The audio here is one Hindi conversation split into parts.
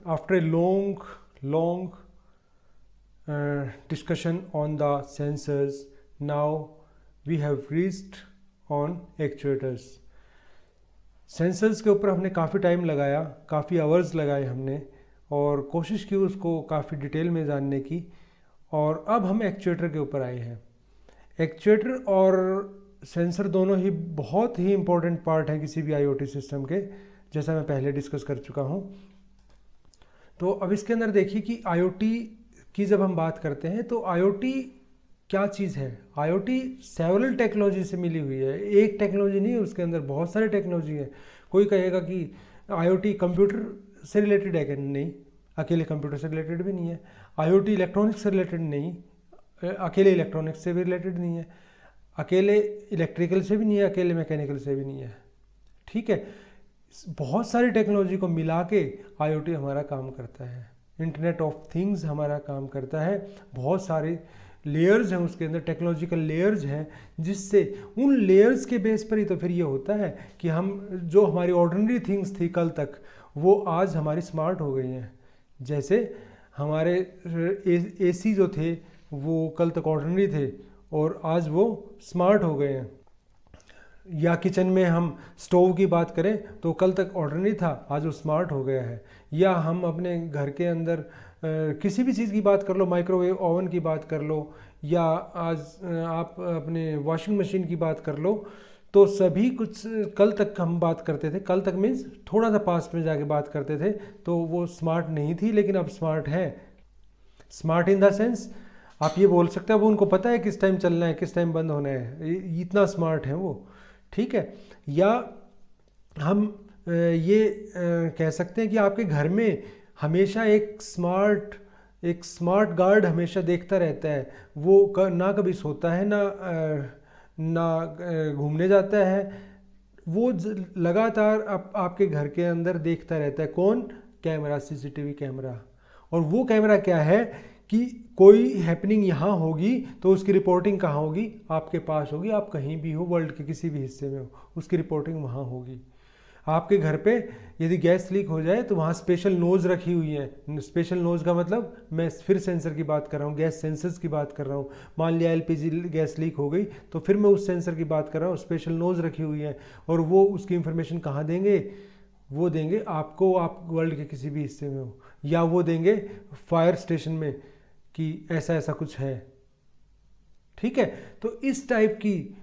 after a long discussion on the sensors, now we have reached on actuators. Sensors के ऊपर हमने काफ़ी टाइम लगाया, काफ़ी आवर्स लगाए हमने और कोशिश की उसको काफ़ी डिटेल में जानने की, और अब हम एक्चुएटर के ऊपर आए हैं। एक्चुएटर और सेंसर दोनों ही बहुत ही इम्पोर्टेंट पार्ट हैं किसी भी आईओटी सिस्टम के, जैसा मैं पहले डिस्कस कर चुका हूँ। तो अब इसके अंदर देखिए कि आईओटी की जब हम बात करते हैं तो आईओटी क्या चीज़ है। आईओटी सेवरल टेक्नोलॉजी से मिली हुई है, एक टेक्नोलॉजी नहीं है, उसके अंदर बहुत सारे टेक्नोलॉजी है। कोई कहेगा कि आईओटी कंप्यूटर से रिलेटेड है, कि नहीं, अकेले कंप्यूटर से रिलेटेड भी नहीं है। आईओटी इलेक्ट्रॉनिक्स से रिलेटेड नहीं, अकेले इलेक्ट्रॉनिक्स से भी रिलेटेड नहीं है, अकेले इलेक्ट्रिकल से भी नहीं है, अकेले मैकेनिकल से भी नहीं है। ठीक है, बहुत सारी टेक्नोलॉजी को मिला के आईओटी हमारा काम करता है, इंटरनेट ऑफ थिंग्स हमारा काम करता है। बहुत सारे लेयर्स हैं उसके अंदर, टेक्नोलॉजिकल लेयर्स हैं, जिससे उन लेयर्स के बेस पर ही तो फिर ये होता है कि हम जो हमारी ऑर्डिनरी थिंग्स थी कल तक, वो आज हमारी स्मार्ट हो गई हैं। जैसे हमारे एसी जो थे वो कल तक ऑर्डिनरी थे और आज वो स्मार्ट हो गए हैं। या किचन में हम स्टोव की बात करें तो कल तक ऑर्डिनरी था, आज वो स्मार्ट हो गया है। या हम अपने घर के अंदर किसी भी चीज़ की बात कर लो, माइक्रोवेव ओवन की बात कर लो, या आज आप अपने वॉशिंग मशीन की बात कर लो, तो सभी कुछ कल तक हम बात करते थे, कल तक मीन्स थोड़ा सा पास्ट में जाके बात करते थे, तो वो स्मार्ट नहीं थी, लेकिन अब स्मार्ट है। स्मार्ट इन द सेंस आप ये बोल सकते हैं वो उनको पता है किस टाइम चलना है, किस टाइम बंद होना है, इतना स्मार्ट है वो। ठीक है, या हम ये कह सकते हैं कि आपके घर में हमेशा एक स्मार्ट गार्ड हमेशा देखता रहता है। वो ना कभी सोता है, ना घूमने जाता है, वो लगातार आपके घर के अंदर देखता रहता है। कौन? Camera, CCTV camera. और वो कैमरा क्या है कि कोई हैपनिंग यहाँ होगी तो उसकी रिपोर्टिंग कहाँ होगी? आपके पास होगी। आप कहीं भी हो, वर्ल्ड के किसी भी हिस्से में हो, उसकी रिपोर्टिंग वहाँ होगी। आपके घर पे यदि गैस लीक हो जाए तो वहाँ स्पेशल नोज रखी हुई है। स्पेशल नोज का मतलब, मैं फिर सेंसर की बात कर रहा हूँ, गैस सेंसर्स की बात कर रहा हूँ। मान लिया एलपीजी गैस लीक हो गई तो फिर मैं उस सेंसर की बात कर रहा हूँ, स्पेशल नोज रखी हुई है। और वो उसकी इंफॉर्मेशन कहाँ देंगे? वो देंगे आपको, आप वर्ल्ड के किसी भी हिस्से में हो, या वो देंगे फायर स्टेशन में कि ऐसा ऐसा कुछ है। ठीक है, तो इस टाइप की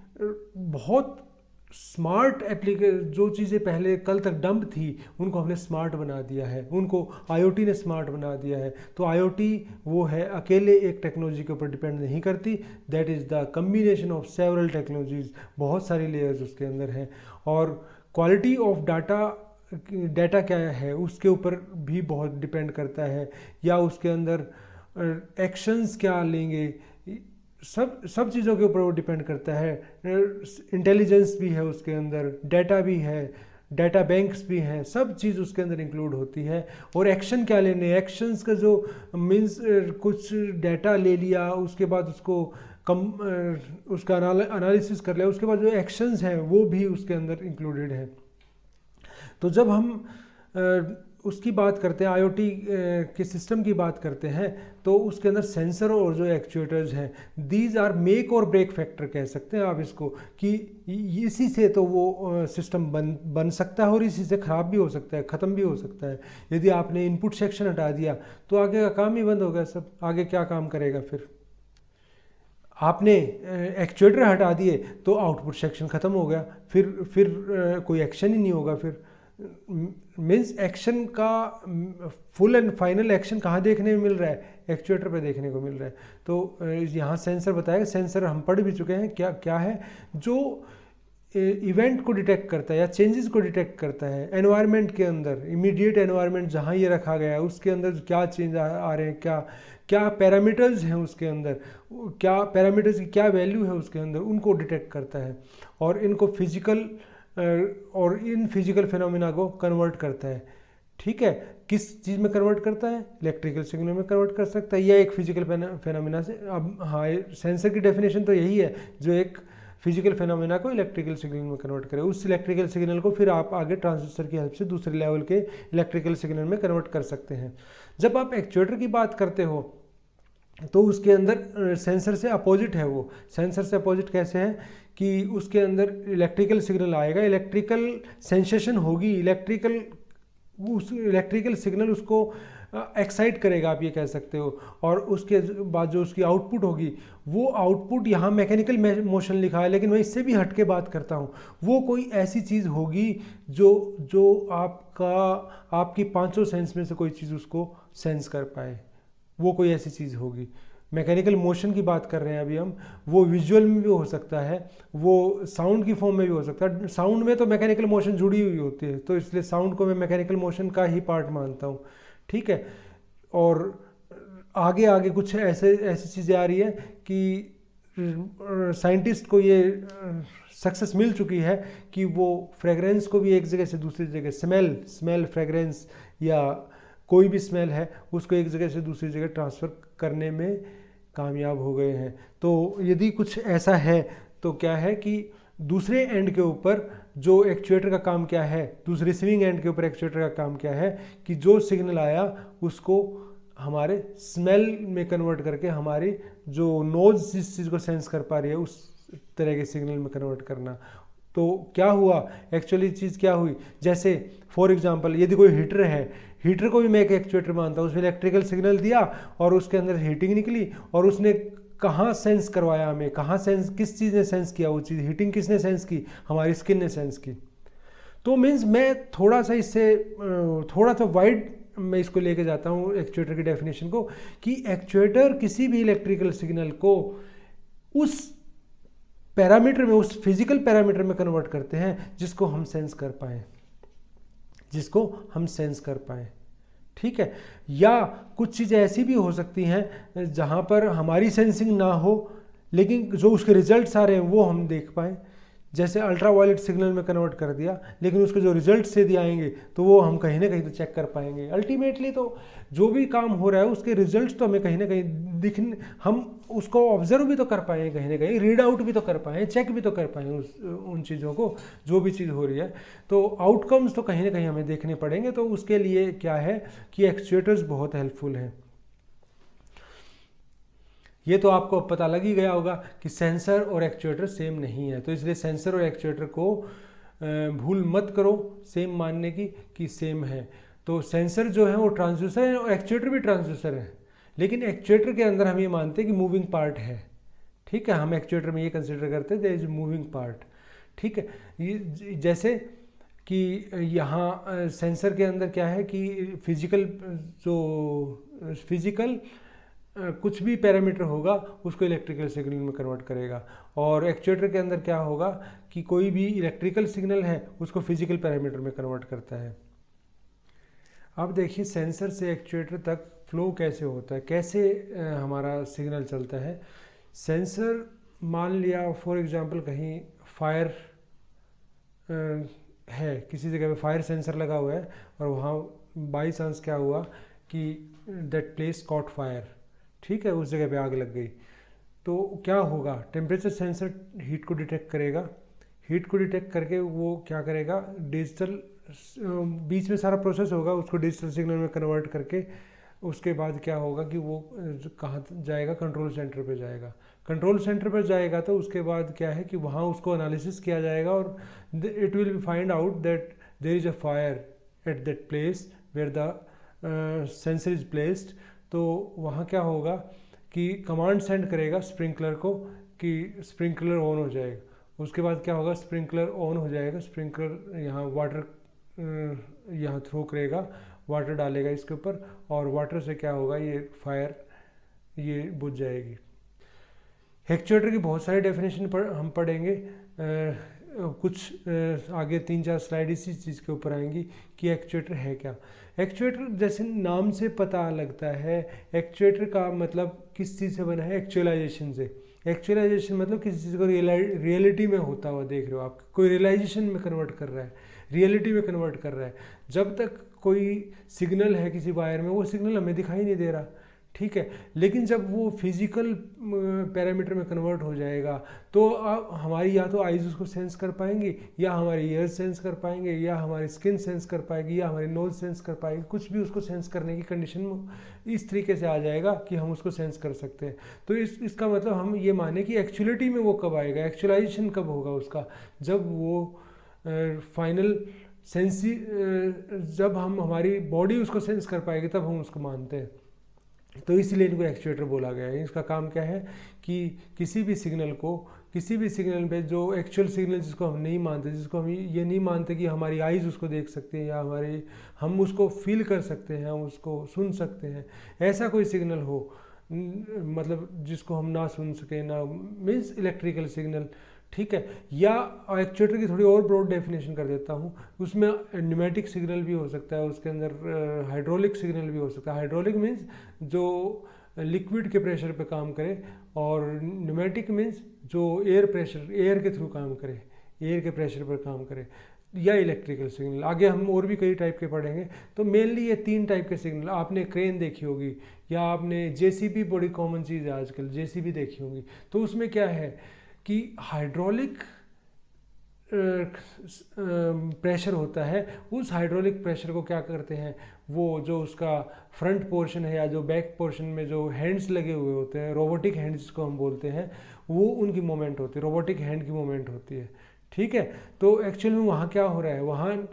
बहुत स्मार्ट एप्लीकेशन, जो चीज़ें पहले कल तक डम्ब थी उनको हमने स्मार्ट बना दिया है, उनको आईओटी ने स्मार्ट बना दिया है। तो आईओटी वो है, अकेले एक टेक्नोलॉजी के ऊपर डिपेंड नहीं करती, that is the combination of several technologies, बहुत सारी लेयर्स उसके अंदर हैं। और क्वालिटी ऑफ डाटा क्या है उसके ऊपर भी बहुत डिपेंड करता है, या उसके अंदर एक्शंस क्या लेंगे, सब चीज़ों के ऊपर वो डिपेंड करता है। इंटेलिजेंस भी है उसके अंदर, डाटा भी है, डाटा बैंक्स भी हैं, सब चीज़ उसके अंदर इंक्लूड होती है। और एक्शन क्या लेने, एक्शंस का जो मीन्स कुछ डाटा ले लिया, उसके बाद उसको उसका एनालिसिस कर लिया, उसके बाद जो एक्शंस हैं वो भी उसके अंदर इंक्लूडेड है। तो जब हम उसकी बात करते हैं, आईओटी के सिस्टम की बात करते हैं, तो उसके अंदर सेंसर और जो एक्चुएटर्स हैं, दीज आर मेक और ब्रेक फैक्टर कह सकते हैं आप इसको, कि इसी से तो वो सिस्टम बन सकता है और इसी से ख़राब भी हो सकता है, ख़त्म भी हो सकता है। यदि आपने इनपुट सेक्शन हटा दिया तो आगे का काम ही बंद हो गया, सब आगे क्या काम करेगा। फिर आपने एक्चुएटर हटा दिए तो आउटपुट सेक्शन ख़त्म हो गया, फिर कोई एक्शन ही नहीं होगा। फिर मीन्स एक्शन का फुल एंड फाइनल एक्शन कहाँ देखने में मिल रहा है? एक्चुएटर पे देखने को मिल रहा है। तो यहाँ सेंसर बताएगा, सेंसर हम पढ़ भी चुके हैं क्या क्या है, जो इवेंट को डिटेक्ट करता है या चेंजेस को डिटेक्ट करता है एनवायरनमेंट के अंदर, इमीडिएट एनवायरनमेंट जहाँ ये रखा गया है उसके अंदर क्या चेंज आ रहे हैं, क्या क्या पैरामीटर्स हैं उसके अंदर, क्या पैरामीटर्स की क्या वैल्यू है उसके अंदर, उनको डिटेक्ट करता है। और इनको फिजिकल और इन फिजिकल फिनोमिना को कन्वर्ट करता है। ठीक है, किस चीज़ में कन्वर्ट करता है? इलेक्ट्रिकल सिग्नल में कन्वर्ट कर सकता है, या एक फिजिकल फिनोमिना से। अब हाँ, सेंसर की डेफिनेशन तो यही है, जो एक फिजिकल फिनोमेना को इलेक्ट्रिकल सिग्नल में कन्वर्ट करे। उस इलेक्ट्रिकल सिग्नल को फिर आप आगे ट्रांसड्यूसर की हेल्प से दूसरे लेवल के इलेक्ट्रिकल सिग्नल में कन्वर्ट कर सकते हैं। जब आप एक्चुएटर की बात करते हो तो उसके अंदर सेंसर से अपोजिट है वो। सेंसर से अपोजिट कैसे है कि उसके अंदर इलेक्ट्रिकल सिग्नल आएगा, इलेक्ट्रिकल सेंसेशन होगी, उस इलेक्ट्रिकल सिग्नल उसको एक्साइट करेगा, आप ये कह सकते हो। और उसके बाद जो उसकी आउटपुट होगी, वो आउटपुट यहाँ मैकेनिकल मोशन लिखा है, लेकिन मैं इससे भी हट के बात करता हूँ। वो कोई ऐसी चीज़ होगी जो आपकी 500 सेंस में से कोई चीज़ उसको सेंस कर पाए, वो कोई ऐसी चीज़ होगी। मैकेनिकल मोशन की बात कर रहे हैं अभी हम, वो विजुअल में भी हो सकता है, वो साउंड की फॉर्म में भी हो सकता है। साउंड में तो मैकेनिकल मोशन जुड़ी हुई होती है, तो इसलिए साउंड को मैं मैकेनिकल मोशन का ही पार्ट मानता हूँ, ठीक है। और आगे आगे कुछ ऐसी चीज़ें आ रही है कि साइंटिस्ट को ये सक्सेस मिल चुकी है कि वो फ्रेगरेंस को भी एक जगह से दूसरी जगह, स्मेल फ्रेगरेंस या कोई भी स्मेल है उसको एक जगह से दूसरी जगह ट्रांसफ़र करने में कामयाब हो गए हैं। तो यदि कुछ ऐसा है तो क्या है कि दूसरे एंड के ऊपर जो एक्चुएटर का काम क्या है, दूसरे रिसीविंग एंड के ऊपर एक्चुएटर का काम क्या है कि जो सिग्नल आया उसको हमारे स्मेल में कन्वर्ट करके हमारी जो नोज जिस चीज़ को सेंस कर पा रही है उस तरह के सिग्नल में कन्वर्ट करना। तो क्या हुआ, एक्चुअली चीज़ क्या हुई, जैसे फॉर एग्जांपल यदि कोई हीटर है, हीटर को भी मैं एक एक्चुएटर मानता हूँ। उसमें इलेक्ट्रिकल सिग्नल दिया और उसके अंदर हीटिंग निकली, और उसने कहाँ सेंस करवाया हमें, कहाँ सेंस, किस चीज़ ने सेंस किया वो चीज़, हीटिंग किसने सेंस की, हमारी स्किन ने सेंस की। तो मीन्स मैं थोड़ा सा वाइड मैं इसको लेके जाता हूँ एक्चुएटर की डेफिनेशन को, कि एक्चुएटर किसी भी इलेक्ट्रिकल सिग्नल को उस पैरामीटर में, उस फिजिकल पैरामीटर में कन्वर्ट करते हैं जिसको हम सेंस कर पाएँ, ठीक है। या कुछ चीज़ें ऐसी भी हो सकती हैं जहाँ पर हमारी सेंसिंग ना हो, लेकिन जो उसके रिजल्ट्स आ रहे हैं वो हम देख पाएँ। जैसे अल्ट्रा वायलेट सिग्नल में कन्वर्ट कर दिया, लेकिन उसके जो रिजल्ट्स यदि आएंगे तो वो हम कहीं ना कहीं तो चेक कर पाएंगे। अल्टीमेटली तो जो भी काम हो रहा है उसके रिजल्ट्स तो हमें कहीं ना कहीं दिखने, हम उसको ऑब्जर्व भी तो कर पाएँ, कहीं ना कहीं रीड आउट भी तो कर पाएँ, चेक भी तो कर पाएँ उन चीज़ों को, जो भी चीज़ हो रही है। तो आउटकम्स तो कहीं ना कहीं हमें देखने पड़ेंगे। तो उसके लिए क्या है कि एक्चुएटर्स बहुत हेल्पफुल हैं। ये तो आपको पता लग ही गया होगा कि सेंसर और एक्चुएटर सेम नहीं है, तो इसलिए सेंसर और एक्चुएटर को भूल मत करो सेम मानने की कि सेम है। तो सेंसर जो है वो ट्रांसड्यूसर है और एक्चुएटर भी ट्रांसड्यूसर है, लेकिन एक्चुएटर के अंदर हम ये मानते हैं कि मूविंग पार्ट है, ठीक है। हम एक्चुएटर में ये कंसिडर करते हैं देयर इज मूविंग पार्ट, ठीक है। ये जैसे कि यहाँ सेंसर के अंदर क्या है कि फिजिकल कुछ भी पैरामीटर होगा उसको इलेक्ट्रिकल सिग्नल में कन्वर्ट करेगा, और एक्चुएटर के अंदर क्या होगा कि कोई भी इलेक्ट्रिकल सिग्नल है उसको फिजिकल पैरामीटर में कन्वर्ट करता है। अब देखिए सेंसर से एक्चुएटर तक फ्लो कैसे होता है, कैसे हमारा सिग्नल चलता है। सेंसर मान लिया फॉर एग्जांपल कहीं फायर है, किसी जगह पे फायर सेंसर लगा हुआ है और वहाँ बाई चांस क्या हुआ कि दैट प्लेस कॉट फायर, ठीक है, उस जगह पे आग लग गई। तो क्या होगा, टेम्परेचर सेंसर हीट को डिटेक्ट करेगा, हीट को डिटेक्ट करके वो क्या करेगा, डिजिटल बीच में सारा प्रोसेस होगा, उसको डिजिटल सिग्नल में कन्वर्ट करके उसके बाद क्या होगा कि वो कहाँ जाएगा, कंट्रोल सेंटर पे जाएगा। कंट्रोल सेंटर पर जाएगा तो उसके बाद क्या है कि वहाँ उसको एनालिसिस किया जाएगा और it will be find out that there is a fire at that place where the sensor is placed. तो वहाँ क्या होगा कि कमांड सेंड करेगा स्प्रिंकलर को कि स्प्रिंकलर ऑन हो जाएगा। उसके बाद क्या होगा, स्प्रिंकलर ऑन हो जाएगा, स्प्रिंकलर यहाँ वाटर यहाँ थ्रो करेगा, वाटर डालेगा इसके ऊपर, और वाटर से क्या होगा, ये फायर ये बुझ जाएगी। एक्चुएटर की बहुत सारी डेफिनेशन हम पढ़ेंगे, कुछ आगे 3-4 स्लाइड इसी चीज़ के ऊपर आएंगी कि एक्चुएटर है क्या। एक्चुएटर जैसे नाम से पता लगता है, एक्चुएटर का मतलब किस चीज़ से बना है, एक्चुअलाइजेशन से। एक्चुअलाइजेशन मतलब किसी चीज़ को रियलिटी में होता हुआ देख रहे हो आप, कोई रियलाइजेशन में कन्वर्ट कर रहा है, रियलिटी में कन्वर्ट कर रहा है। जब तक कोई सिग्नल है किसी वायर में, वो सिग्नल हमें दिखाई नहीं दे रहा, ठीक है। लेकिन जब वो फिजिकल पैरामीटर में कन्वर्ट हो जाएगा तो हमारी या तो आइज़ उसको सेंस कर पाएंगी, या हमारे ईयर्स सेंस कर पाएंगे, या हमारी स्किन सेंस कर पाएगी, या हमारी नोज सेंस कर पाएगी, कुछ भी उसको सेंस करने की कंडीशन इस तरीके से आ जाएगा कि हम उसको सेंस कर सकते हैं। तो इसका मतलब हम ये माने कि एक्चुअलिटी में वो कब आएगा, एक्चुअलाइजेशन कब होगा उसका, जब वो फाइनल सेंसी जब हम हमारी बॉडी उसको सेंस कर पाएगी तब हम उसको मानते हैं। तो इसलिए इनको एक्चुएटर बोला गया है। इसका काम क्या है कि किसी भी सिग्नल पे जो एक्चुअल सिग्नल जिसको हम नहीं मानते, जिसको हम ये नहीं मानते कि हमारी आइज़ उसको देख सकते हैं या हम उसको फील कर सकते हैं, हम उसको सुन सकते हैं, ऐसा कोई सिग्नल हो, मतलब जिसको हम ना सुन सकें, ना मीन्स इलेक्ट्रिकल सिग्नल, ठीक है। या एक्चुएटर की थोड़ी और ब्रॉड डेफिनेशन कर देता हूँ, उसमें न्यूमेटिक सिग्नल भी हो सकता है, उसके अंदर हाइड्रोलिक सिग्नल भी हो सकता है। हाइड्रोलिक मीन्स जो लिक्विड के प्रेशर पे काम करे, और न्यूमेटिक मीन्स जो एयर के थ्रू काम करे, एयर के प्रेशर पर काम करे, या इलेक्ट्रिकल सिग्नल। आगे हम और भी कई टाइप के पढ़ेंगे। तो मेनली ये 3 टाइप के सिग्नल, आपने क्रेन देखी होगी, या आपने जेसीबी, बड़ी कॉमन चीज़ है आजकल, जेसीबी देखी होगी। तो उसमें क्या है कि हाइड्रोलिक प्रेशर होता है, उस हाइड्रोलिक प्रेशर को क्या करते हैं, वो जो उसका फ्रंट पोर्शन है या जो बैक पोर्शन में जो हैंड्स लगे हुए होते हैं, रोबोटिक हैंड्स जिसको हम बोलते हैं, वो उनकी मूवमेंट होती है, रोबोटिक हैंड की मूवमेंट होती है, ठीक है। तो एक्चुअल में वहाँ क्या हो रहा है, वहाँ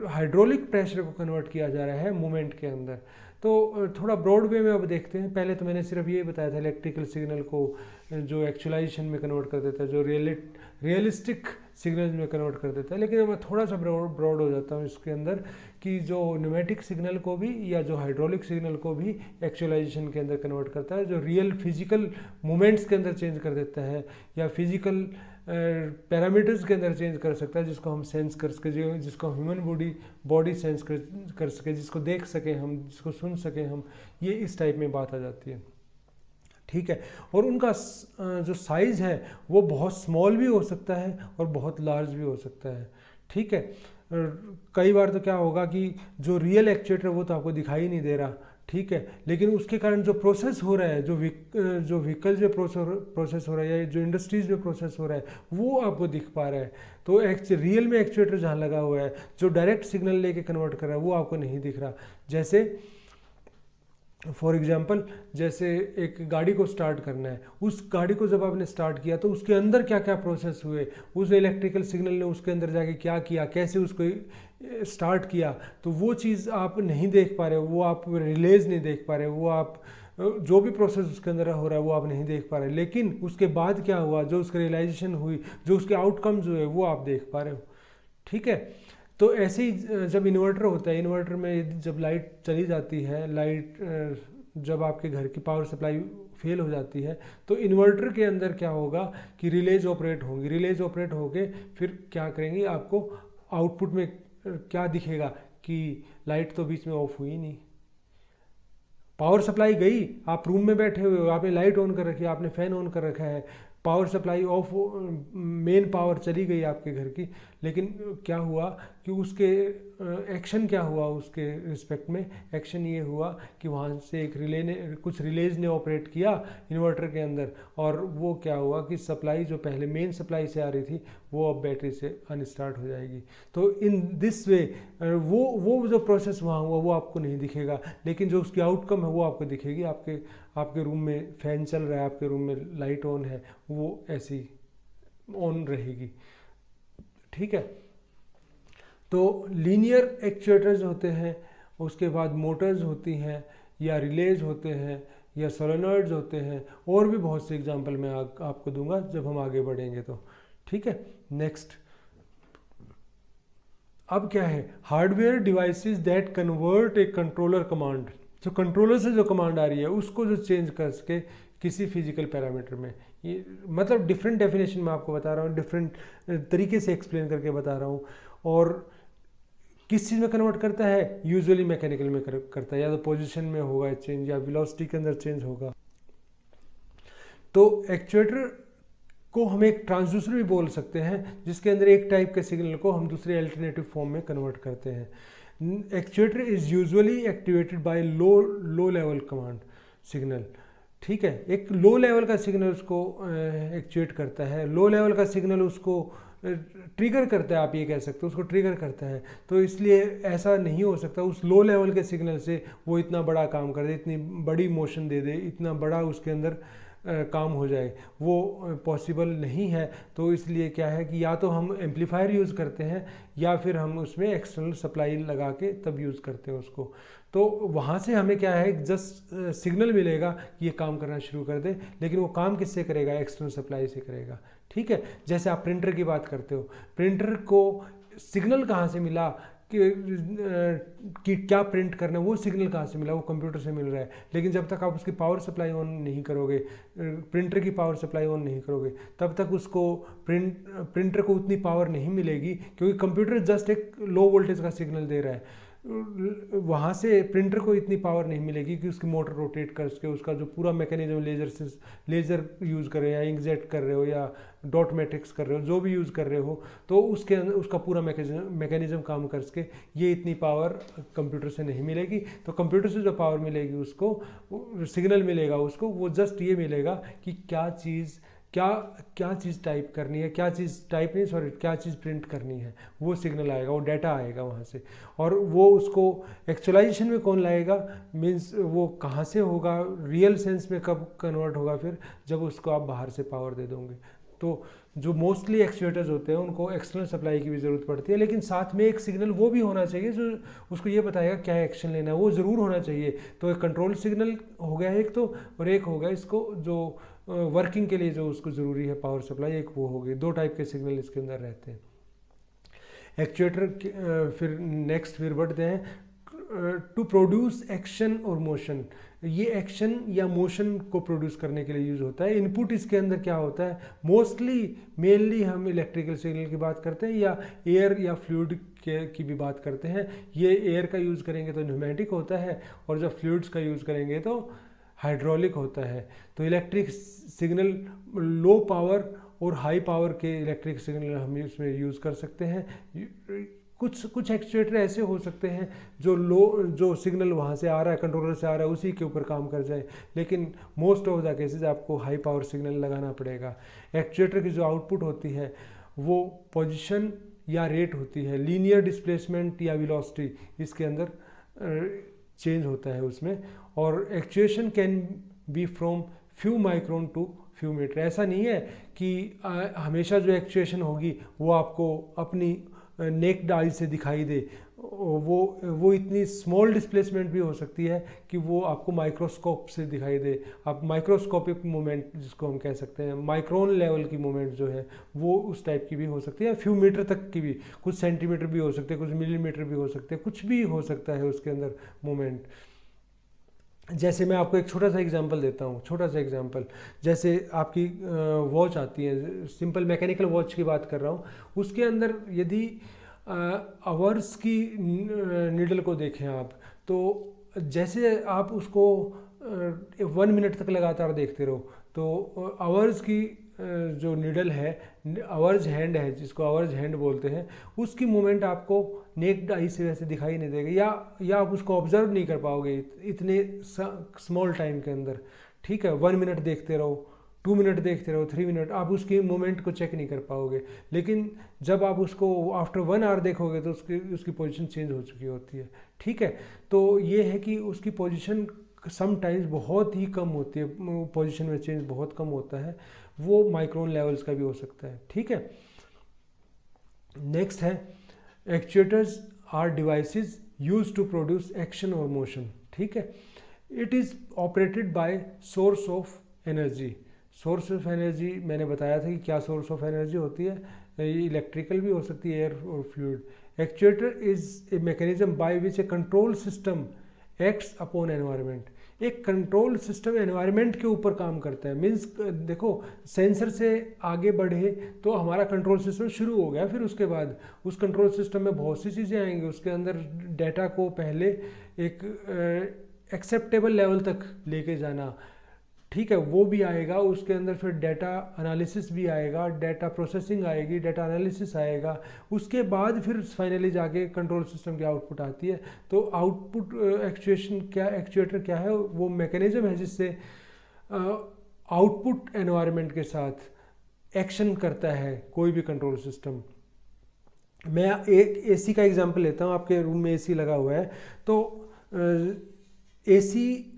हाइड्रोलिक प्रेशर को कन्वर्ट किया जा रहा है मूवमेंट के अंदर। तो थोड़ा ब्रॉड वे में अब देखते हैं। पहले तो मैंने सिर्फ ये बताया था इलेक्ट्रिकल सिग्नल को जो एक्चुअलाइजेशन में कन्वर्ट कर देता है, जो रियलिस्टिक सिग्नल में कन्वर्ट कर देता है। लेकिन मैं थोड़ा सा ब्रॉड हो जाता हूँ इसके अंदर, कि जो न्यूमेटिक सिग्नल को भी या जो हाइड्रोलिक सिग्नल को भी एक्चुअलाइजेशन के अंदर कन्वर्ट करता है, जो रियल फिजिकल मूवमेंट्स के अंदर चेंज कर देता है, या फिजिकल पैरामीटर्स के अंदर चेंज कर सकता है, जिसको हम सेंस कर सके, जिसको ह्यूमन बॉडी सेंस कर सके, जिसको देख सके हम, जिसको सुन सके हम, ये इस टाइप में बात आ जाती है, ठीक है। और उनका जो साइज़ है वो बहुत स्मॉल भी हो सकता है और बहुत लार्ज भी हो सकता है, ठीक है। कई बार तो क्या होगा कि जो रियल एक्चुएटर वो तो आपको दिखाई नहीं दे रहा, ठीक है, लेकिन उसके कारण जो प्रोसेस हो रहा है, जो व्हीकल जो प्रोसेस हो रहा है, या जो इंडस्ट्रीज में प्रोसेस हो रहा है, वो आपको दिख पा रहा है। तो रियल में एक्चुएटर जहाँ लगा हुआ है, जो डायरेक्ट सिग्नल लेके कन्वर्ट कर रहा है, वो आपको नहीं दिख रहा। जैसे फॉर एग्जाम्पल, जैसे एक गाड़ी को स्टार्ट करना है, उस गाड़ी को जब आपने स्टार्ट किया तो उसके अंदर क्या क्या प्रोसेस हुए, उस इलेक्ट्रिकल सिग्नल ने उसके अंदर जाके क्या किया, कैसे उसको स्टार्ट किया, तो वो चीज़ आप नहीं देख पा रहे, वो आप रिलेज नहीं देख पा रहे, वो आप जो भी प्रोसेस उसके अंदर हो रहा है वो आप नहीं देख पा रहे, लेकिन उसके बाद क्या हुआ, जो उसकी रियलाइजेशन हुई, जो उसके आउटकम्स हुए, वो आप देख पा रहे हो, ठीक है। तो ऐसे ही जब इन्वर्टर होता है, इन्वर्टर में जब लाइट चली जाती है, जब आपके घर की पावर सप्लाई फेल हो जाती है, तो इन्वर्टर के अंदर क्या होगा कि रिलेज ऑपरेट होंगी, रिलेज ऑपरेट होके फिर क्या करेंगी, आपको आउटपुट में क्या दिखेगा कि लाइट तो बीच में ऑफ हुई नहीं, पावर सप्लाई गई, आप रूम में बैठे हुए हो, आपने लाइट ऑन कर रखी है, आपने फैन ऑन कर रखा है, power supply of, main power चली गई आपके घर की, लेकिन क्या हुआ कि उसके एक्शन क्या हुआ, उसके रिस्पेक्ट में एक्शन ये हुआ कि वहाँ से एक कुछ रिलेज ने ऑपरेट किया इन्वर्टर के अंदर, और वो क्या हुआ कि सप्लाई जो पहले मेन सप्लाई से आ रही थी वो अब बैटरी से अनस्टार्ट हो जाएगी। तो इन दिस वे वो जो प्रोसेस वहाँ हुआ वो आपको नहीं दिखेगा, लेकिन जो उसकी आउटकम है वो आपको दिखेगी। आपके रूम में फैन चल रहा है, आपके रूम में लाइट ऑन है, वो ऐसी ऑन रहेगी, ठीक है। तो लीनियर एक्चुएटर्स होते हैं, उसके बाद मोटर्स होती हैं, या रिलेज होते हैं, या सोलेनॉइड्स होते हैं, और भी बहुत से एग्जांपल मैं आपको दूंगा जब हम आगे बढ़ेंगे तो, ठीक है। नेक्स्ट, अब क्या है, hardware devices that convert A controller command, जो कंट्रोलर से जो कमांड आ रही है उसको जो चेंज कर सके किसी फिजिकल पैरामीटर में। ये मतलब डिफरेंट डेफिनेशन में आपको बता रहा हूँ, डिफरेंट तरीके से एक्सप्लेन करके बता रहा हूँ। और किस चीज़ में कन्वर्ट करता है, यूजुअली मैकेनिकल में करता है, या तो पोजीशन में होगा चेंज, या वेलोसिटी के अंदर चेंज होगा। तो एक्चुएटर को हम एक ट्रांसड्यूसर भी बोल सकते हैं, जिसके अंदर एक टाइप के सिग्नल को हम दूसरे अल्टरनेटिव फॉर्म में कन्वर्ट करते हैं। Actuator is usually activated by low level command. Signal, ठीक है। एक लो लेवल का सिग्नल उसको एक्चुएट करता है, लो लेवल का सिग्नल उसको ट्रिगर करता है, आप ये कह सकते हो उसको ट्रिगर करता है। तो इसलिए ऐसा नहीं हो सकता उस लो लेवल के सिग्नल से वो इतना बड़ा काम कर दे, इतनी बड़ी मोशन दे दे, इतना बड़ा उसके अंदर काम हो जाए, वो पॉसिबल नहीं है। तो इसलिए क्या है कि या तो हम एम्पलीफायर यूज़ करते हैं या फिर हम उसमें एक्सटर्नल सप्लाई लगा के तब यूज़ करते हैं उसको। तो वहाँ से हमें क्या है, जस्ट सिग्नल मिलेगा कि ये काम करना शुरू कर दे, लेकिन वो काम किससे करेगा, एक्सटर्नल सप्लाई से करेगा, ठीक है। जैसे आप प्रिंटर की बात करते हो, प्रिंटर को सिग्नल कहाँ से मिला कि क्या प्रिंट करना है, वो सिग्नल कहाँ से मिला, वो कंप्यूटर से मिल रहा है। लेकिन जब तक आप उसकी पावर सप्लाई ऑन नहीं करोगे, प्रिंटर की पावर सप्लाई ऑन नहीं करोगे, तब तक उसको प्रिंटर को उतनी पावर नहीं मिलेगी, क्योंकि कंप्यूटर जस्ट एक लो वोल्टेज का सिग्नल दे रहा है। वहाँ से प्रिंटर को इतनी पावर नहीं मिलेगी कि उसकी मोटर रोटेट करके उसका जो पूरा मैकेनिज्म, लेज़र यूज़ कर रहे हो या इंकजेट कर रहे हो या डॉट मैट्रिक्स कर रहे हो, जो भी यूज़ कर रहे हो, तो उसके अंदर उसका पूरा मैकेनिज्म काम करके ये इतनी पावर कंप्यूटर से नहीं मिलेगी। तो कंप्यूटर से जो पावर मिलेगी उसको, सिग्नल मिलेगा उसको, वो जस्ट ये मिलेगा कि क्या चीज़ टाइप करनी है, क्या चीज़ टाइप नहीं, सॉरी, क्या चीज़ प्रिंट करनी है, वो सिग्नल आएगा, वो डाटा आएगा वहाँ से। और वो उसको एक्चुअलाइजेशन में कौन लाएगा, मीन्स वो कहाँ से होगा, रियल सेंस में कब कन्वर्ट होगा, फिर जब उसको आप बाहर से पावर दे दोगे। तो जो मोस्टली एक्चुएटर्स होते हैं उनको एक्सटर्नल सप्लाई की भी ज़रूरत पड़ती है, लेकिन साथ में एक सिग्नल वो भी होना चाहिए जो उसको ये बताएगा क्या एक्शन लेना है, वो ज़रूर होना चाहिए। तो एक कंट्रोल सिग्नल हो गया एक तो, और एक हो गया इसको जो वर्किंग के लिए जो उसको ज़रूरी है पावर सप्लाई, एक वो हो गई। दो टाइप के सिग्नल इसके अंदर रहते हैं एक्चुएटर। फिर नेक्स्ट फिर बढ़ते हैं टू प्रोड्यूस एक्शन और मोशन। ये एक्शन या मोशन को प्रोड्यूस करने के लिए यूज़ होता है। इनपुट इसके अंदर क्या होता है, मोस्टली मेनली हम इलेक्ट्रिकल सिग्नल की बात करते हैं या एयर या फ्लूइड की भी बात करते हैं। ये एयर का यूज़ करेंगे तो न्यूमेटिक होता है, और जब फ्लूइड्स का यूज़ करेंगे तो हाइड्रोलिक होता है। तो इलेक्ट्रिक सिग्नल लो पावर और हाई पावर के इलेक्ट्रिक सिग्नल हम इसमें यूज़ कर सकते हैं। कुछ एक्चुएटर ऐसे हो सकते हैं जो सिग्नल वहाँ से आ रहा है, कंट्रोलर से आ रहा है, उसी के ऊपर काम कर जाए, लेकिन मोस्ट ऑफ द केसेस आपको हाई पावर सिग्नल लगाना पड़ेगा। एक्चुएटर की जो आउटपुट होती है वो पोजीशन या रेट होती है, लीनियर डिस्प्लेसमेंट या वेलोसिटी इसके अंदर चेंज होता है उसमें। और actuation can be from few micron to few metre. ऐसा नहीं है कि हमेशा जो एक्चुएशन होगी वो आपको अपनी नेक्ड आई से दिखाई दे, वो इतनी स्मॉल डिस्प्लेसमेंट भी हो सकती है कि वो आपको माइक्रोस्कोप से दिखाई दे। आप माइक्रोस्कोपिक मूवमेंट जिसको हम कह सकते हैं, माइक्रोन लेवल की मूवमेंट जो है वो उस टाइप की भी हो सकती है, फ्यू मीटर तक की भी, कुछ सेंटीमीटर भी हो सकते हैं, कुछ मिलीमीटर भी हो सकते हैं, कुछ भी हो सकता है उसके अंदर मूवमेंट। जैसे मैं आपको एक छोटा सा एग्जांपल देता हूँ, छोटा सा एग्जांपल, जैसे आपकी वॉच आती है, सिंपल मैकेनिकल वॉच की बात कर रहा हूँ, उसके अंदर यदि आवर्स की नीडल को देखें आप, तो जैसे आप उसको 1 मिनट तक लगातार देखते रहो, तो आवर्स की जो नीडल है, आवर्स हैंड है जिसको आवर्स हैंड बोलते हैं, उसकी मूवमेंट आपको नेक्ड आई से वैसे दिखाई नहीं देगा, या आप उसको ऑब्जर्व नहीं कर पाओगे इतने स्मॉल टाइम के अंदर, ठीक है। 1 मिनट देखते रहो, 2 मिनट देखते रहो, 3 मिनट, आप उसकी मूवमेंट को चेक नहीं कर पाओगे। लेकिन जब आप उसको आफ्टर 1 आवर देखोगे तो उसकी पोजीशन चेंज हो चुकी होती है, ठीक है। तो ये है कि उसकी पोजीशन समटाइम्स बहुत ही कम होती है, पोजीशन में चेंज बहुत कम होता है, वो माइक्रोन लेवल्स का भी हो सकता है, ठीक है। नेक्स्ट है actuators are devices used to produce action और मोशन, ठीक है। It is operated by source of energy. Source of energy मैंने बताया था कि क्या सोर्स ऑफ एनर्जी होती है, इलेक्ट्रिकल भी हो सकती है, एयर और fluid. Actuator is a mechanism by which A control system acts upon environment. एक कंट्रोल सिस्टम एनवायरनमेंट के ऊपर काम करता है, मीन्स देखो सेंसर से आगे बढ़े तो हमारा कंट्रोल सिस्टम शुरू हो गया, फिर उसके बाद उस कंट्रोल सिस्टम में बहुत सी चीज़ें आएंगी, उसके अंदर डाटा को पहले एक एक्सेप्टेबल लेवल तक लेके जाना, ठीक है, वो भी आएगा। उसके अंदर फिर डाटा एनालिसिस भी आएगा, डाटा प्रोसेसिंग आएगी, डाटा एनालिसिस आएगा। उसके बाद फिर फाइनली जाके कंट्रोल सिस्टम की आउटपुट आती है। तो आउटपुट एक्चुएटर क्या है, वो मैकेनिज्म है जिससे आउटपुट एनवायरनमेंट के साथ एक्शन करता है कोई भी कंट्रोल सिस्टम। मैं एक एसी का एग्जांपल लेता हूँ। आपके रूम में एसी लगा हुआ है, तो एसी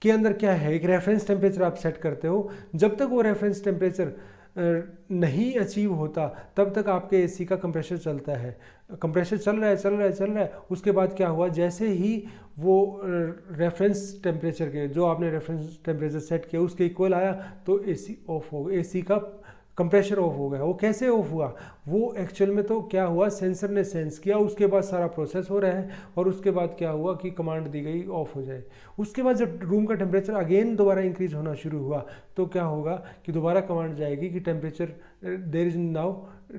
के अंदर क्या है, एक रेफरेंस टेम्परेचर आप सेट करते हो। जब तक वो रेफरेंस टेम्परेचर नहीं अचीव होता तब तक आपके एसी का कंप्रेसर चलता है। कंप्रेसर चल रहा है। उसके बाद क्या हुआ, जैसे ही वो रेफरेंस टेम्परेचर के, जो आपने रेफरेंस टेम्परेचर सेट किया उसके इक्वल आया, तो एसी ऑफ हो गया, एसी का कंप्रेशर ऑफ हो गया। वो कैसे ऑफ हुआ, वो एक्चुअल में तो क्या हुआ, सेंसर ने सेंस किया, उसके बाद सारा प्रोसेस हो रहा है, और उसके बाद क्या हुआ कि कमांड दी गई ऑफ हो जाए। उसके बाद जब रूम का टेम्परेचर अगेन दोबारा इंक्रीज होना शुरू हुआ, तो क्या होगा कि दोबारा कमांड जाएगी कि temperature there is now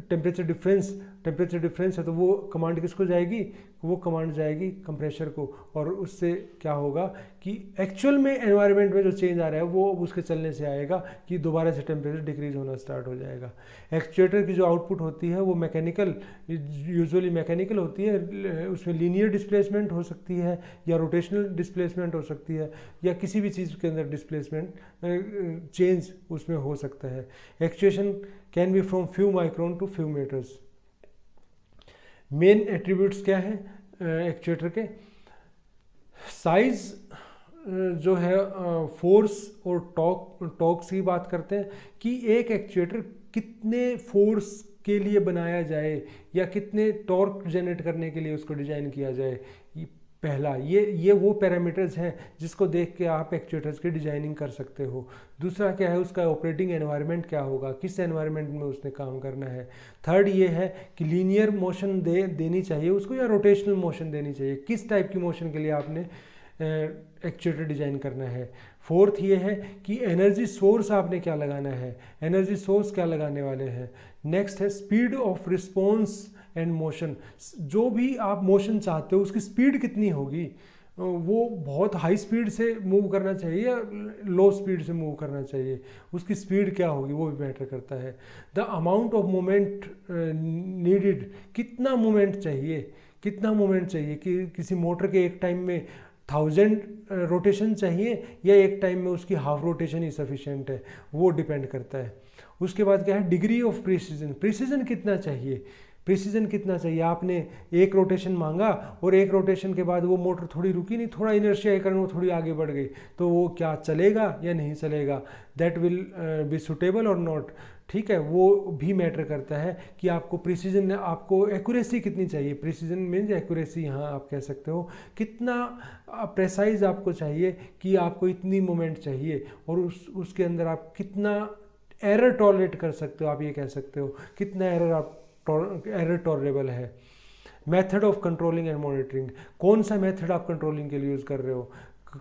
temperature difference है। तो वो कमांड किसको जाएगी, वो कमांड जाएगी कंप्रेसर को। और उससे क्या होगा कि एक्चुअल में एनवायरनमेंट में जो चेंज आ रहा है वो उसके चलने से आएगा कि दोबारा से टेम्परेचर डिक्रीज होना स्टार्ट हो जाएगा। एक्चुएटर की जो आउटपुट होती है वो मैकेनिकल, यूजुअली मैकेनिकल होती है। उसमें लीनियर डिस्प्लेसमेंट हो सकती है, या रोटेशनल डिस्प्लेसमेंट हो सकती है, या किसी भी चीज़ के अंदर डिस्प्लेसमेंट चेंज उसमें हो सकता है। Actuation can be from few micron to few metres. Main attributes क्या है एक्चुएटर के, साइज जो है, फोर्स और टॉर्क की बात करते हैं कि एक एक्चुएटर कितने फोर्स के लिए बनाया जाए या कितने टॉर्क जनरेट करने के लिए उसको डिजाइन किया जाए। पहला ये वो पैरामीटर्स हैं जिसको देख के आप एक्चुएटर्स की डिजाइनिंग कर सकते हो। दूसरा क्या है, उसका ऑपरेटिंग एनवायरनमेंट क्या होगा, किस एनवायरनमेंट में उसने काम करना है। थर्ड ये है कि लीनियर मोशन देनी चाहिए उसको या रोटेशनल मोशन देनी चाहिए, किस टाइप की मोशन के लिए आपने एक्चुएटर डिजाइन करना है। फोर्थ ये है कि एनर्जी सोर्स आपने क्या लगाना है, एनर्जी सोर्स क्या लगाने वाले हैं। नेक्स्ट है speed of response and motion, जो भी आप मोशन चाहते हो उसकी स्पीड कितनी होगी, वो बहुत हाई स्पीड से मूव करना चाहिए या लो स्पीड से मूव करना चाहिए, उसकी स्पीड क्या होगी वो भी मैटर करता है। The amount of moment needed, कितना मोमेंट चाहिए कि किसी मोटर के एक टाइम में 1000 रोटेशन चाहिए या एक टाइम में उसकी हाफ रोटेशन ही सफिशिएंट है, वो डिपेंड करता है। उसके बाद क्या है, डिग्री ऑफ प्रिसीजन कितना चाहिए। आपने एक रोटेशन मांगा और एक रोटेशन के बाद वो मोटर थोड़ी रुकी नहीं, थोड़ा इनर्शिया के कारण वो थोड़ी आगे बढ़ गई, तो वो क्या चलेगा या नहीं चलेगा, दैट विल बी सुटेबल और नॉट। ठीक है, वो भी मैटर करता है कि आपको प्रिसीजन, आपको एक्यूरेसी कितनी चाहिए। प्रिसीजन मीन्स एक्यूरेसी, यहाँ आप कह सकते हो कितना प्रेसाइज आपको चाहिए कि आपको इतनी मोमेंट चाहिए, और उसके अंदर आप कितना एरर टॉलरेट कर सकते हो, आप ये कह सकते हो कितना एरर टॉलरेबल है। Method of controlling and monitoring, कौन सा मेथड आप कंट्रोलिंग के लिए यूज़ कर रहे हो।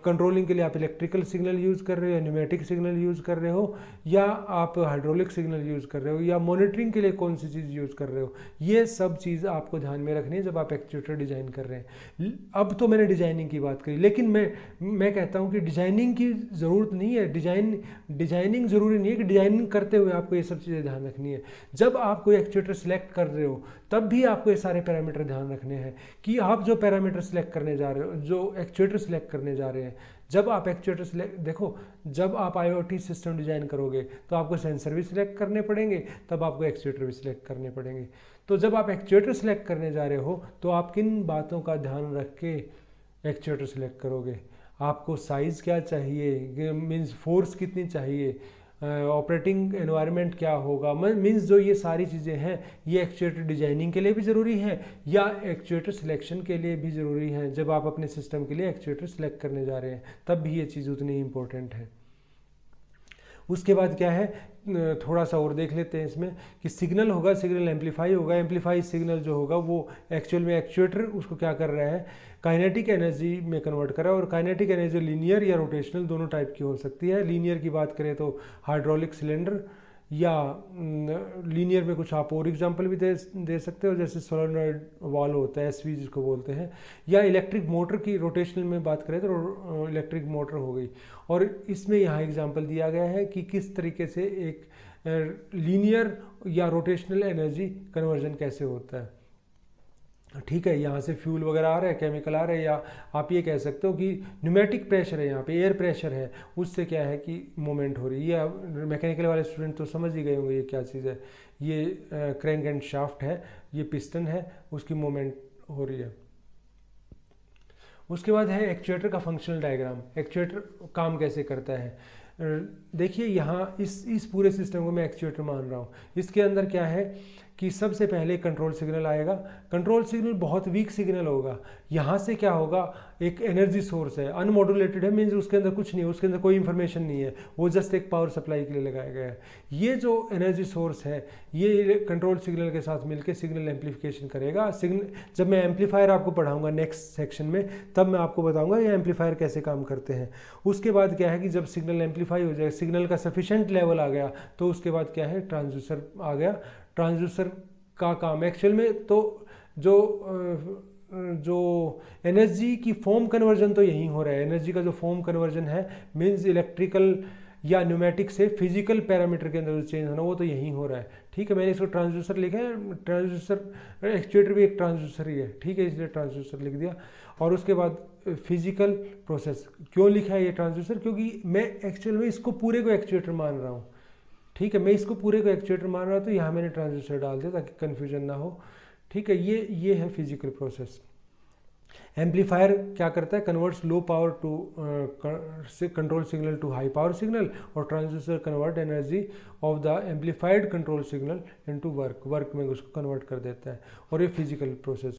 कंट्रोलिंग के लिए आप इलेक्ट्रिकल सिग्नल यूज़ कर रहे हो या न्यूमेटिक सिग्नल यूज़ कर रहे हो, या आप हाइड्रोलिक सिग्नल यूज़ कर रहे हो, या मॉनिटरिंग के लिए कौन सी चीज़ यूज़ कर रहे हो। ये सब चीज़ आपको ध्यान में रखनी है जब आप एक्चुएटर डिज़ाइन कर रहे हैं। अब तो मैंने डिज़ाइनिंग की बात करी, लेकिन मैं कहता हूँ कि डिज़ाइनिंग की ज़रूरत नहीं है। डिज़ाइनिंग ज़रूरी नहीं है कि डिज़ाइनिंग करते हुए आपको ये सब चीज़ें ध्यान रखनी है। जब आप कोई एक्चुएटर सेलेक्ट कर रहे हो तब भी आपको ये सारे पैरामीटर ध्यान रखने हैं कि आप जो पैरामीटर सेलेक्ट करने जा रहे हो, जो एक्चुएटर सेलेक्ट करने जा रहे हैं। जब आप एक्चुएटर सेलेक्ट, देखो जब आप IoT सिस्टम डिजाइन करोगे तो आपको सेंसर भी सिलेक्ट करने पड़ेंगे, तब आपको एक्चुएटर भी सिलेक्ट करने पड़ेंगे। तो जब आप एक्चुएटर सेलेक्ट करने जा रहे हो तो आप किन बातों का ध्यान रख के एक्चुएटर सेलेक्ट करोगे। आपको साइज़ क्या चाहिए, मीन्स फोर्स कितनी चाहिए, ऑपरेटिंग एनवायरनमेंट क्या होगा, मीन्स जो ये सारी चीज़ें हैं ये एक्चुएटर डिजाइनिंग के लिए भी ज़रूरी है या एक्चुएटर सिलेक्शन के लिए भी ज़रूरी है। जब आप अपने सिस्टम के लिए एक्चुएटर सिलेक्ट करने जा रहे हैं तब भी ये चीज़ उतनी इंपॉर्टेंट है। उसके बाद क्या है, थोड़ा सा और देख लेते हैं इसमें कि सिग्नल होगा, सिग्नल एम्पलीफाई होगा। एम्पलीफाई सिग्नल जो होगा वो एक्चुअल में एक्चुएटर उसको क्या कर रहा है, काइनेटिक एनर्जी में कन्वर्ट कर रहा है। और काइनेटिक एनर्जी लीनियर या रोटेशनल दोनों टाइप की हो सकती है। लीनियर की बात करें तो हाइड्रोलिक सिलेंडर या लीनियर में कुछ आप और एग्जांपल भी दे सकते हो, जैसे सोलेनॉइड वाल्व होता है, एसवी जिसको बोलते हैं, या इलेक्ट्रिक मोटर की रोटेशनल में बात करें तो इलेक्ट्रिक मोटर हो गई। और इसमें यहाँ एग्जांपल दिया गया है कि किस तरीके से एक लीनियर या रोटेशनल एनर्जी कन्वर्जन कैसे होता है। ठीक है, यहाँ से फ्यूल वगैरह आ रहा है, केमिकल आ रहे हैं, या आप ये कह सकते हो कि न्यूमेटिक प्रेशर है, यहाँ पे एयर प्रेशर है, उससे क्या है कि मूवमेंट हो रही है। या मैकेनिकल वाले स्टूडेंट तो समझ ही गए होंगे ये क्या चीज़ है। ये क्रैंक एंड शाफ्ट है, ये पिस्टन है, उसकी मूवमेंट हो रही है। उसके बाद है एक्चुएटर का फंक्शनल डायग्राम। एक्चुएटर काम कैसे करता है, देखिए यहाँ इस पूरे सिस्टम को मैं एक्चुएटर मान रहा हूँ। इसके अंदर क्या है कि सबसे पहले कंट्रोल सिग्नल आएगा। कंट्रोल सिग्नल बहुत वीक सिग्नल होगा। यहाँ से क्या होगा, एक एनर्जी सोर्स है, अनमॉड्यूलेटेड है, मीन्स उसके अंदर कुछ नहीं है, उसके अंदर कोई इंफॉर्मेशन नहीं है, वो जस्ट एक पावर सप्लाई के लिए लगाया गया है। ये जो एनर्जी सोर्स है ये कंट्रोल सिग्नल के साथ मिलकर सिग्नल एम्पलीफिकेशन करेगा। सिग्नल जब मैं एम्पलीफायर आपको पढ़ाऊंगा नेक्स्ट सेक्शन में, तब मैं आपको बताऊंगा ये एम्पलीफायर कैसे काम करते हैं। उसके बाद क्या है कि जब सिग्नल एम्पलीफाई हो जाए, सिग्नल का सफिशेंट लेवल आ गया, तो उसके बाद क्या है, ट्रांसड्यूसर आ गया। ट्रांसड्यूसर का काम एक्चुअल में तो जो एनर्जी की फॉर्म कन्वर्जन तो यही हो रहा है। एनर्जी का जो फॉर्म कन्वर्जन है मीन्स इलेक्ट्रिकल या न्यूमेटिक से फिजिकल पैरामीटर के अंदर जो चेंज होना, वो तो यही हो रहा है। ठीक है, मैंने इसको ट्रांसड्यूसर लिखा है, ट्रांसड्यूसर एक्चुएटर भी एक ट्रांसड्यूसर ही है। ठीक है, इसलिए ट्रांसड्यूसर लिख दिया। और उसके बाद फिजिकल प्रोसेस क्यों लिखा है ये ट्रांसड्यूसर, क्योंकि मैं एक्चुअल में इसको पूरे को एक्चुएटर मान रहा हूँ। ठीक है, मैं इसको पूरे को एक्चुएटर मान रहा हूँ, तो यहाँ मैंने ट्रांसड्यूसर डाल दिया ताकि कन्फ्यूजन ना हो। ठीक है, ये है फिजिकल प्रोसेस। एम्पलीफायर क्या करता है, converts low power to control signal to high power signal, और transducer convert energy of the amplified control signal into work में उसको कन्वर्ट कर देता है। और ये फिजिकल प्रोसेस